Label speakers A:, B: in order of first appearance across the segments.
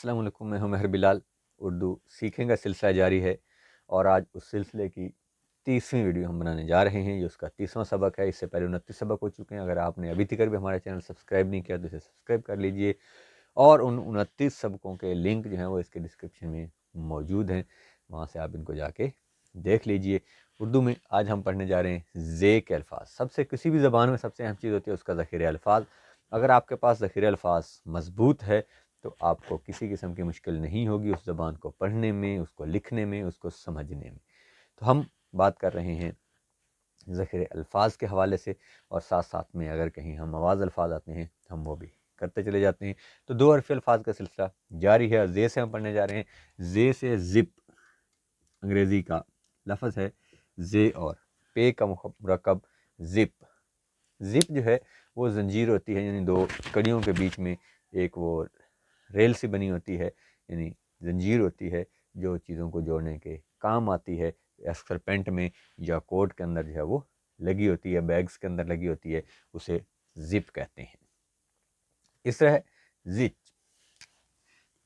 A: السلام علیکم، میں ہوں مہر بلال۔ اردو سیکھیں کا سلسلہ جاری ہے اور آج اس سلسلے کی 30ویں ویڈیو ہم بنانے جا رہے ہیں۔ یہ اس کا 30واں سبق ہے۔ اس سے پہلے 29 سبق ہو چکے ہیں۔ اگر آپ نے ابھی تک بھی ہمارے چینل سبسکرائب نہیں کیا تو اسے سبسکرائب کر لیجئے، اور ان 29 سبقوں کے لنک جو ہیں وہ اس کے ڈسکرپشن میں موجود ہیں، وہاں سے آپ ان کو جا کے دیکھ لیجئے۔ اردو میں آج ہم پڑھنے جا رہے ہیں زے کے الفاظ۔ سب سے کسی بھی زبان میں سب سے اہم چیز ہوتی ہے اس کا ذخیرہ الفاظ۔ اگر آپ کے پاس ذخیرہ الفاظ مضبوط ہے تو آپ کو کسی قسم کی مشکل نہیں ہوگی اس زبان کو پڑھنے میں، اس کو لکھنے میں، اس کو سمجھنے میں۔ تو ہم بات کر رہے ہیں ذخیرہ الفاظ کے حوالے سے، اور ساتھ ساتھ میں اگر کہیں ہم آواز الفاظ آتے ہیں ہم وہ بھی کرتے چلے جاتے ہیں۔ تو 2 حرفی الفاظ کا سلسلہ جاری ہے۔ زے سے ہم پڑھنے جا رہے ہیں۔ زے سے زپ انگریزی کا لفظ ہے زے، اور پے کا مرکب زپ۔ زپ جو ہے وہ زنجیر ہوتی ہے، یعنی 2 کڑیوں کے بیچ میں ایک وہ ریل سی بنی ہوتی ہے، یعنی زنجیر ہوتی ہے جو چیزوں کو جوڑنے کے کام آتی ہے۔ اکثر پینٹ میں یا کوٹ کے اندر جو ہے وہ لگی ہوتی ہے، بیگز کے اندر لگی ہوتی ہے، اسے زپ کہتے ہیں۔ اس طرح زچ،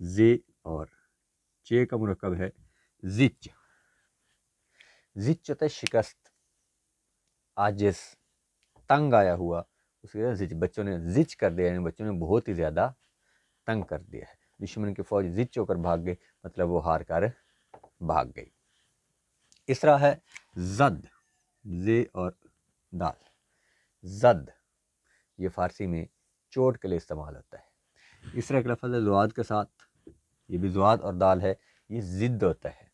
A: زے اور چے کا مرکب ہے زچ۔ زچ ہوتا ہے شکست، عاجز، تنگ آیا ہوا، اس کے زچ، بچوں نے زچ کر دیا، یعنی بچوں نے بہت ہی زیادہ تنگ کر دیا ہے۔ دشمن کی فوج زچ ہو کر بھاگ گئی، مطلب وہ ہار کر بھاگ گئی۔ اس طرح ہے زد، زے اور دال۔ زد یہ فارسی میں چوٹ کے لیے استعمال ہوتا ہے۔ اس طرح ایک لفظ ہے زواد کے ساتھ، یہ بھی زواد اور دال ہے، یہ ضد ہوتا ہے،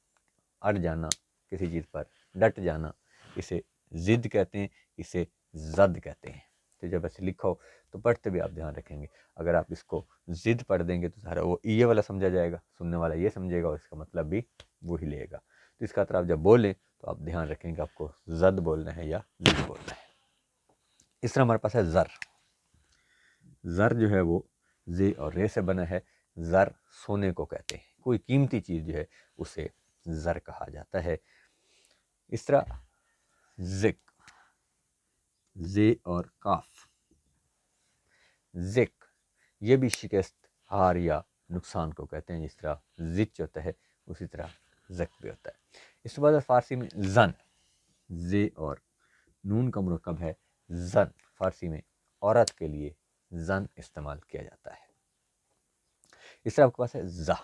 A: اڑ جانا کسی چیز پر، ڈٹ جانا، اسے ضد کہتے ہیں، اسے زد کہتے ہیں۔ تو جب ایسے لکھا ہو تو پڑھتے بھی آپ دھیان رکھیں گے۔ اگر آپ اس کو ضد پڑھ دیں گے تو سارا وہ یہ والا سمجھا جائے گا، سننے والا یہ سمجھے گا اور اس کا مطلب بھی وہی لے گا۔ تو اس کا اطراف جب بولیں تو آپ دھیان رکھیں کہ آپ کو زد بولنا ہے یا ضد بولنا ہے۔ اس طرح ہمارے پاس ہے زر۔ زر جو ہے وہ زے اور رے سے بنا ہے۔ زر سونے کو کہتے ہیں، کوئی قیمتی چیز جو ہے اسے زر کہا جاتا ہے۔ اس طرح زک، زے اور کاف، زک یہ بھی شکست، ہار یا نقصان کو کہتے ہیں۔ جس طرح زچ ہوتا ہے اسی طرح زک بھی ہوتا ہے۔ اس کے بعد فارسی میں زن، زے اور نون کا مرکب ہے زن۔ فارسی میں عورت کے لیے زن استعمال کیا جاتا ہے۔ اس طرح آپ کے پاس ہے زہ،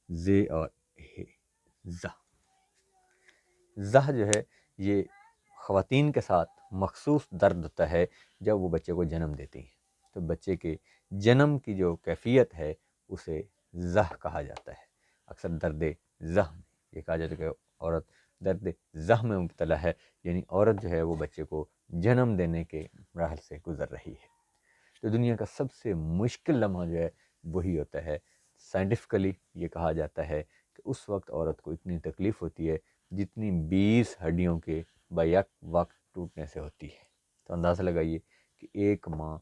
A: زے اور ہے، زہ۔ زہ جو ہے یہ خواتین کے ساتھ مخصوص درد ہوتا ہے جب وہ بچے کو جنم دیتی ہیں۔ تو بچے کے جنم کی جو کیفیت ہے اسے زہ کہا جاتا ہے۔ اکثر درد زہ، یہ کہا جاتا ہے کہ عورت درد زہ میں مبتلا ہے، یعنی عورت جو ہے وہ بچے کو جنم دینے کے مراحل سے گزر رہی ہے۔ تو دنیا کا سب سے مشکل لمحہ جو ہے وہی ہوتا ہے۔ سائنٹیفکلی یہ کہا جاتا ہے کہ اس وقت عورت کو اتنی تکلیف ہوتی ہے جتنی 20 ہڈیوں کے بیک وقت ٹوٹنے سے ہوتی ہے۔ تو اندازہ لگائیے کہ ایک ماں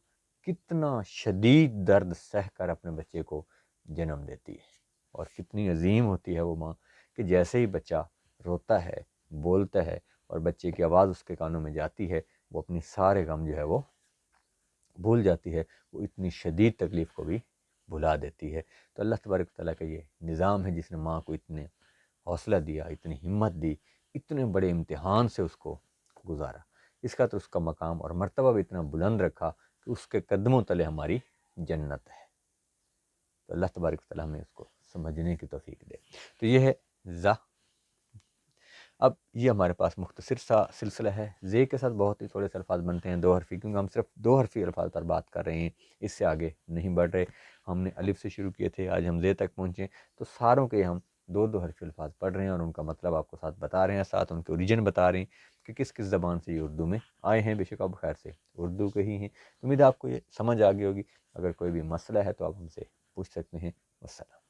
A: کتنا شدید درد سہ کر اپنے بچے کو جنم دیتی ہے، اور کتنی عظیم ہوتی ہے وہ ماں کہ جیسے ہی بچہ روتا ہے، بولتا ہے اور بچے کی آواز اس کے کانوں میں جاتی ہے، وہ اپنی سارے غم جو ہے وہ بھول جاتی ہے، وہ اتنی شدید تکلیف کو بھی بھلا دیتی ہے۔ تو اللہ تبارک و تعالیٰ کا یہ نظام ہے جس نے ماں کو اتنے حوصلہ دیا، اتنی ہمت دی، اتنے بڑے امتحان سے اس کو گزارا۔ اس کا تو اس کا مقام اور مرتبہ بھی اتنا بلند رکھا کہ اس کے قدموں تلے ہماری جنت ہے۔ تو اللہ تبارک و تعالیٰ ہمیں اس کو سمجھنے کی توفیق دے۔ تو یہ ہے زہ۔ اب یہ ہمارے پاس مختصر سا سلسلہ ہے۔ زے کے ساتھ بہت ہی تھوڑے سے الفاظ بنتے ہیں 2 حرفی، کیونکہ ہم صرف 2 حرفی الفاظ پر بات کر رہے ہیں، اس سے آگے نہیں بڑھ رہے۔ ہم نے الف سے شروع کیے تھے، آج ہم زے تک پہنچے، تو ساروں کے ہم 2 حرفی الفاظ پڑھ رہے ہیں اور ان کا مطلب آپ کو ساتھ بتا رہے ہیں، ساتھ ان کے اوریجن بتا رہے ہیں کہ کس کس زبان سے یہ اردو میں آئے ہیں۔ بے شک آپ خیر سے اردو کے ہی ہیں، امید ہے آپ کو یہ سمجھ آ گئی ہوگی۔ اگر کوئی بھی مسئلہ ہے تو آپ ہم سے پوچھ سکتے ہیں۔ والسلام۔